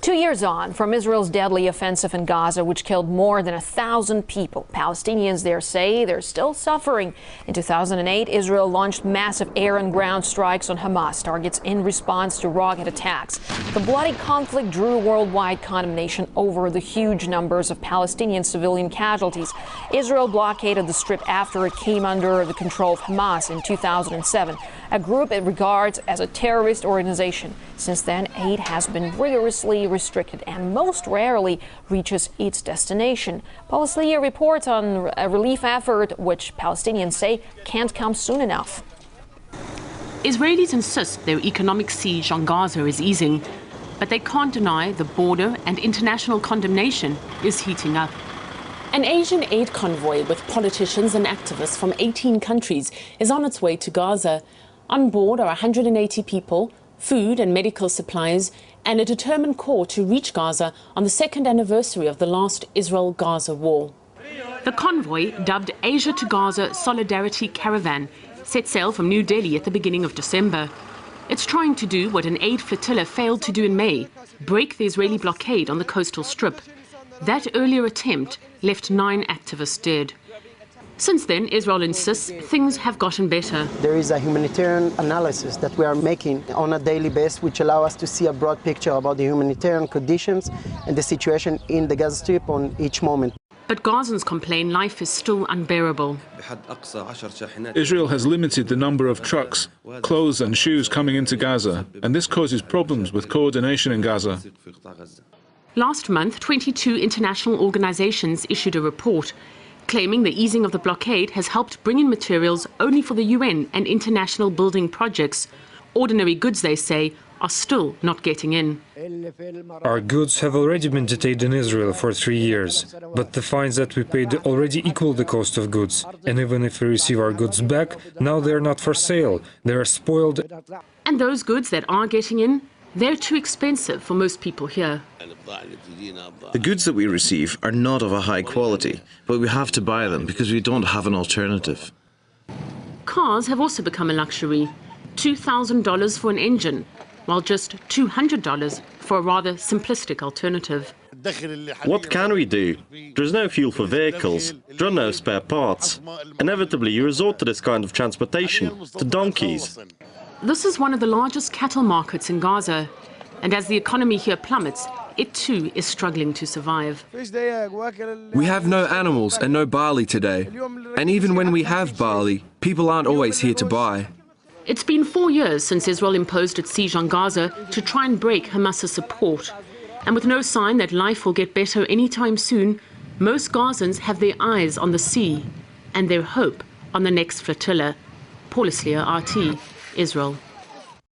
2 years on from Israel's deadly offensive in Gaza, which killed more than 1,000 people, Palestinians there say they're still suffering. In 2008, Israel launched massive air and ground strikes on Hamas targets in response to rocket attacks. The bloody conflict drew worldwide condemnation over the huge numbers of Palestinian civilian casualties. Israel blockaded the Strip after it came under the control of Hamas in 2007, a group it regards as a terrorist organization. Since then, aid has been rigorously restricted and most rarely reaches its destination. Paula Slier reports on a relief effort which Palestinians say can't come soon enough. Israelis insist their economic siege on Gaza is easing, but they can't deny the border and international condemnation is heating up. An Asian aid convoy with politicians and activists from 18 countries is on its way to Gaza. On board are 180 people, food and medical supplies, and a determined core to reach Gaza on the second anniversary of the last Israel-Gaza war. The convoy, dubbed Asia to Gaza Solidarity Caravan, set sail from New Delhi at the beginning of December. It's trying to do what an aid flotilla failed to do in May, break the Israeli blockade on the coastal strip. That earlier attempt left 9 activists dead. Since then, Israel insists things have gotten better. There is a humanitarian analysis that we are making on a daily basis, which allows us to see a broad picture about the humanitarian conditions and the situation in the Gaza Strip on each moment. But Gazans complain life is still unbearable. Israel has limited the number of trucks, clothes and shoes coming into Gaza, and this causes problems with coordination in Gaza. Last month, 22 international organizations issued a report claiming the easing of the blockade has helped bring in materials only for the UN and international building projects. Ordinary goods, they say, are still not getting in. Our goods have already been detained in Israel for 3 years, but the fines that we paid already equal the cost of goods. And even if we receive our goods back, now they are not for sale. They are spoiled. And those goods that are getting in, they're too expensive for most people here. The goods that we receive are not of a high quality, but we have to buy them because we don't have an alternative. Cars have also become a luxury. $2,000 for an engine, while just $200 for a rather simplistic alternative. What can we do? There's no fuel for vehicles, there are no spare parts. Inevitably, you resort to this kind of transportation, to donkeys. This is one of the largest cattle markets in Gaza, and as the economy here plummets, it too is struggling to survive. We have no animals and no barley today, and even when we have barley, people aren't always here to buy. It's been 4 years since Israel imposed its siege on Gaza to try and break Hamas's support. And with no sign that life will get better anytime soon, most Gazans have their eyes on the sea and their hope on the next flotilla. Paula Slier, RT, Israel.